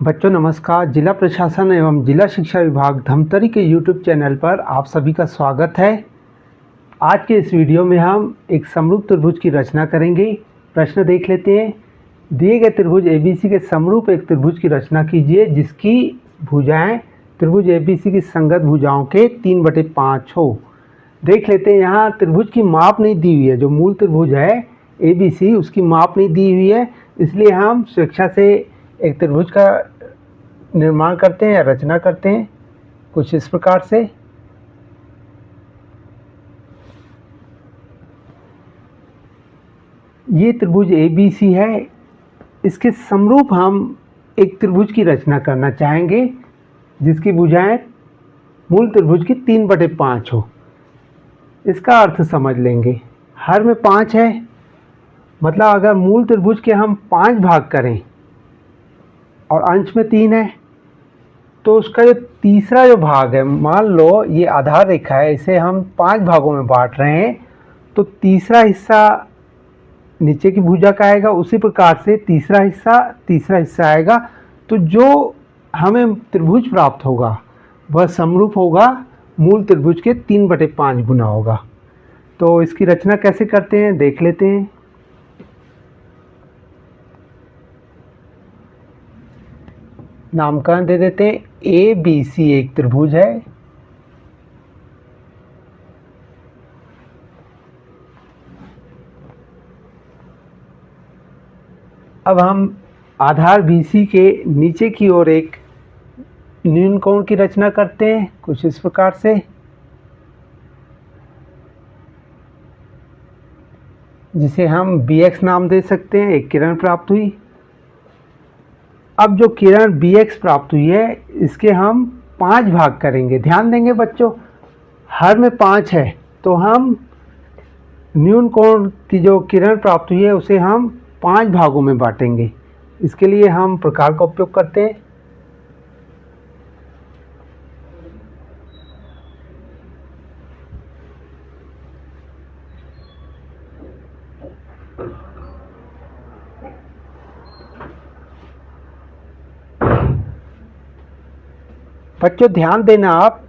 बच्चों नमस्कार। जिला प्रशासन एवं जिला शिक्षा विभाग धमतरी के यूट्यूब चैनल पर आप सभी का स्वागत है। आज के इस वीडियो में हम एक समरूप त्रिभुज की रचना करेंगे। प्रश्न देख लेते हैं। दिए गए त्रिभुज ABC के समरूप एक त्रिभुज की रचना कीजिए जिसकी भुजाएं त्रिभुज ABC की संगत भुजाओं के 3/5 हो। देख लेते हैं, यहाँ त्रिभुज की माप नहीं दी हुई है। जो मूल त्रिभुज है ABC उसकी माप नहीं दी हुई है, इसलिए हम स्वेच्छा से एक त्रिभुज का निर्माण करते हैं या रचना करते हैं कुछ इस प्रकार से। ये त्रिभुज ABC है, इसके समरूप हम एक त्रिभुज की रचना करना चाहेंगे जिसकी भुजाएं मूल त्रिभुज की 3/5 हो। इसका अर्थ समझ लेंगे। हर में 5 है, मतलब अगर मूल त्रिभुज के हम 5 भाग करें और अंश में 3 है तो उसका जो तीसरा जो भाग है, मान लो ये आधार रेखा है, इसे हम 5 भागों में बांट रहे हैं, तो तीसरा हिस्सा नीचे की भुजा का आएगा। उसी प्रकार से तीसरा हिस्सा आएगा। तो जो हमें त्रिभुज प्राप्त होगा वह समरूप होगा, मूल त्रिभुज के 3/5 गुना होगा। तो इसकी रचना कैसे करते हैं देख लेते हैं। नामकरण दे देते हैं। ABC एक त्रिभुज है। अब हम आधार BC के नीचे की ओर एक न्यून कोण की रचना करते हैं कुछ इस प्रकार से, जिसे हम BX नाम दे सकते हैं। एक किरण प्राप्त हुई। अब जो किरण BX प्राप्त हुई है इसके हम 5 भाग करेंगे। ध्यान देंगे बच्चों, हर में 5 है तो हम न्यून कोण की जो किरण प्राप्त हुई है उसे हम 5 भागों में बांटेंगे। इसके लिए हम प्रकार का उपयोग करते हैं। बच्चों ध्यान देना, आप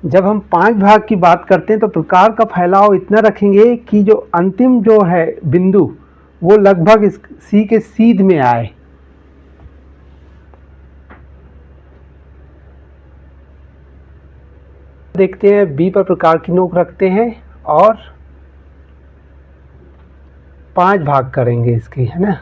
जब हम 5 भाग की बात करते हैं तो प्रकार का फैलाव इतना रखेंगे कि जो अंतिम जो है बिंदु वो लगभग इस C के सीध में आए। देखते हैं B पर प्रकार की नोक रखते हैं और 5 भाग करेंगे इसके, है ना।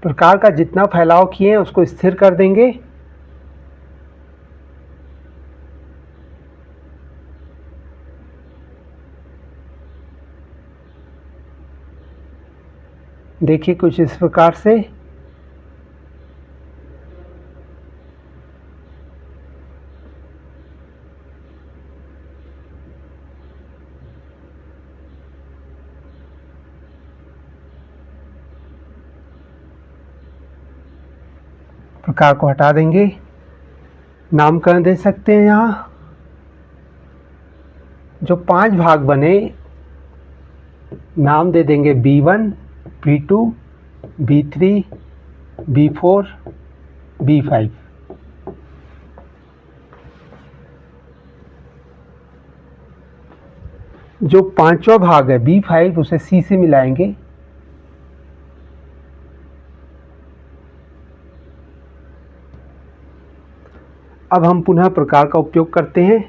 प्रकार का जितना फैलाव किए उसको स्थिर कर देंगे। देखिए कुछ इस प्रकार से। प्रकार को हटा देंगे। नामकरण दे सकते हैं। यहाँ जो 5 भाग बने नाम दे देंगे B1, B2, B3, B4, B5। जो 5वां भाग है B5 उसे C से मिलाएंगे। अब हम पुनः प्रकार का उपयोग करते हैं।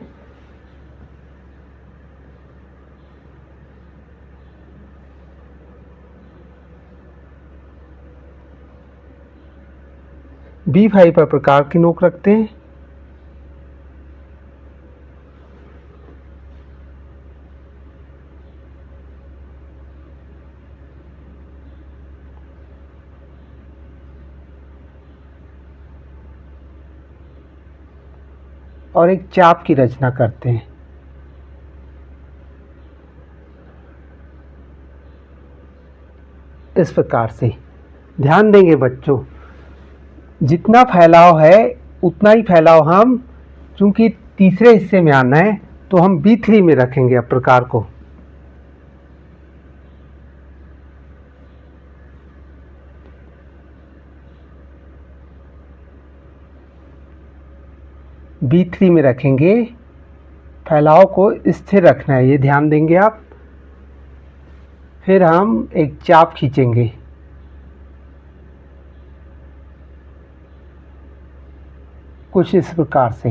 B5 पर प्रकार की नोक रखते हैं। और एक चाप की रचना करते हैं। इस प्रकार से ध्यान देंगे बच्चों, जितना फैलाव है उतना ही फैलाव हम, चूंकि तीसरे हिस्से में आना है तो हम B3 में रखेंगे अब प्रकार को। B3 में रखेंगे। फैलाव को स्थिर रखना है, ये ध्यान देंगे आप। फिर हम एक चाप खींचेंगे। कुछ इस प्रकार से।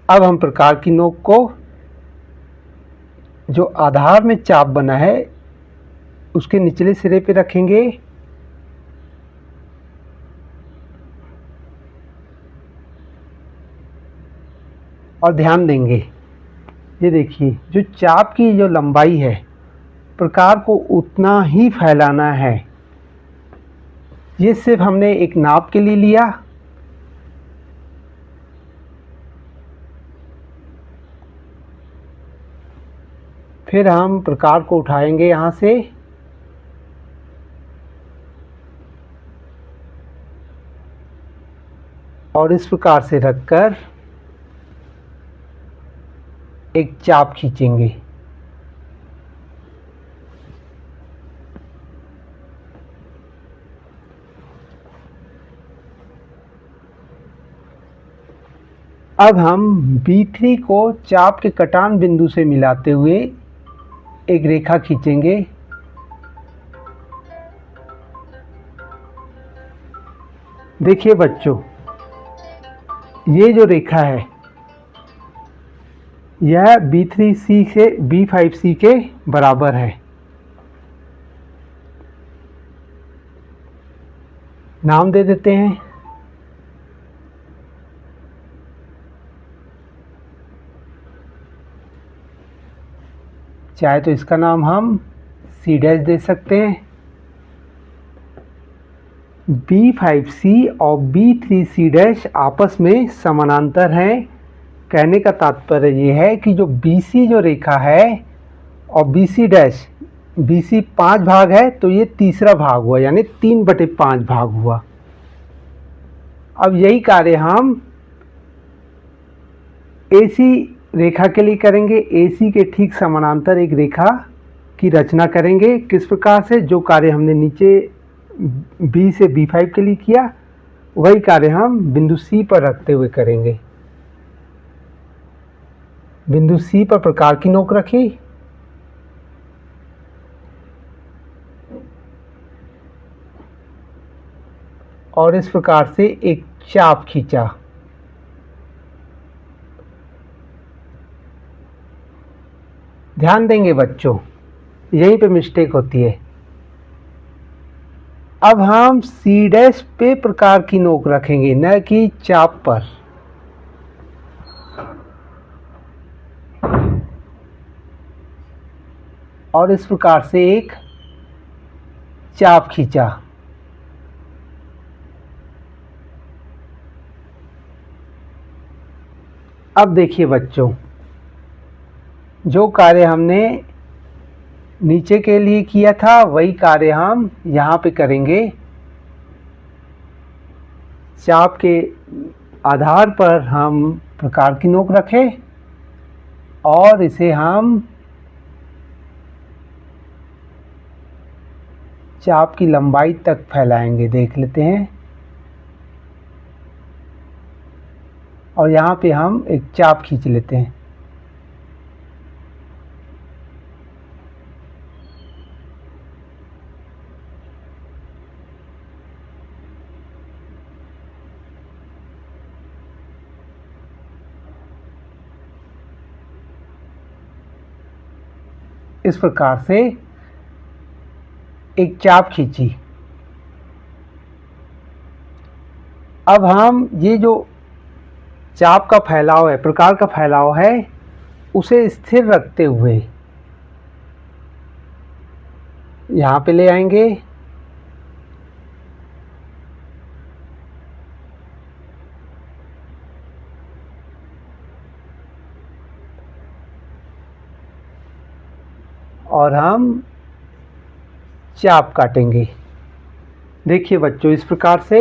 अब हम प्रकार की नोक को जो आधार में चाप बना है उसके निचले सिरे पे रखेंगे और ध्यान देंगे, ये देखिए जो चाप की जो लंबाई है प्रकार को उतना ही फैलाना है। ये सिर्फ हमने एक नाप के लिए लिया। फिर हम प्रकार को उठाएंगे यहाँ से और इस प्रकार से रखकर एक चाप खींचेंगे। अब हम B3 को चाप के कटान बिंदु से मिलाते हुए एक रेखा खींचेंगे। देखिए बच्चों, ये जो रेखा है यह B3C से B5C के बराबर है। नाम दे देते हैं। चाहे तो इसका नाम हम C' दे सकते हैं। B5C और B3C' आपस में समानांतर हैं। कहने का तात्पर्य ये है कि जो BC जो रेखा है और BC 5 भाग है तो ये तीसरा भाग हुआ, यानी 3/5 भाग हुआ। अब यही कार्य हम AC रेखा के लिए करेंगे। AC के ठीक समानांतर एक रेखा की रचना करेंगे। किस प्रकार से? जो कार्य हमने नीचे B से B5 के लिए किया वही कार्य हम बिंदु C पर रखते हुए करेंगे। बिंदु C पर प्रकार की नोक रखी और इस प्रकार से एक चाप खींचा। ध्यान देंगे बच्चों, यहीं पे मिस्टेक होती है। अब हम C' पे प्रकार की नोक रखेंगे, न कि चाप पर। और इस प्रकार से एक चाप खींचा। अब देखिए बच्चों, जो कार्य हमने नीचे के लिए किया था वही कार्य हम यहाँ पे करेंगे। चाप के आधार पर हम प्रकार की नोक रखें और इसे हम चाप की लंबाई तक फैलाएंगे। देख लेते हैं। और यहाँ पे हम एक चाप खींच लेते हैं। इस प्रकार से एक चाप खींची। अब हम ये जो चाप का फैलाव है, प्रकार का फैलाव है, उसे स्थिर रखते हुए यहाँ पे ले आएंगे। और हम चाप काटेंगे। देखिए बच्चों, इस प्रकार से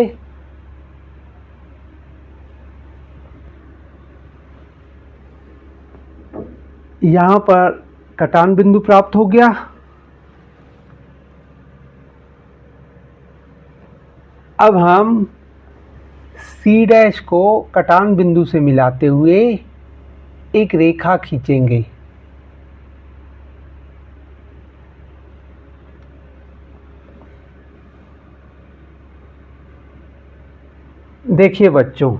यहाँ पर कटान बिंदु प्राप्त हो गया। अब हम सी डैश को कटान बिंदु से मिलाते हुए एक रेखा खींचेंगे। देखिए बच्चों,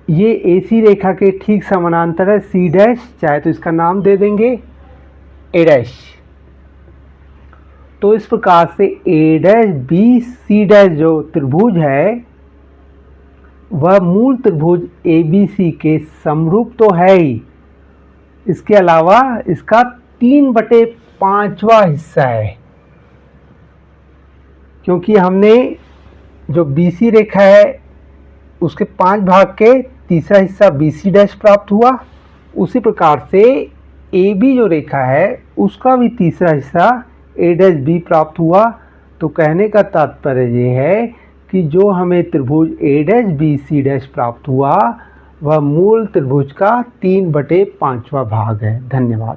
ये AC रेखा के ठीक समानांतर है सी डैश, चाहे तो इसका नाम दे देंगे ए डैश। तो इस प्रकार से ए डैश बी सी डैश जो त्रिभुज है वह मूल त्रिभुज ABC के समरूप तो है ही, इसके अलावा इसका 3/5वां हिस्सा है, क्योंकि हमने जो BC रेखा है उसके 5 भाग के तीसरा हिस्सा BC डैश प्राप्त हुआ। उसी प्रकार से AB जो रेखा है उसका भी तीसरा हिस्सा A डैश B प्राप्त हुआ। तो कहने का तात्पर्य ये है कि जो हमें त्रिभुज A dash B C dash प्राप्त हुआ वह मूल त्रिभुज का 3/5वां भाग है। धन्यवाद।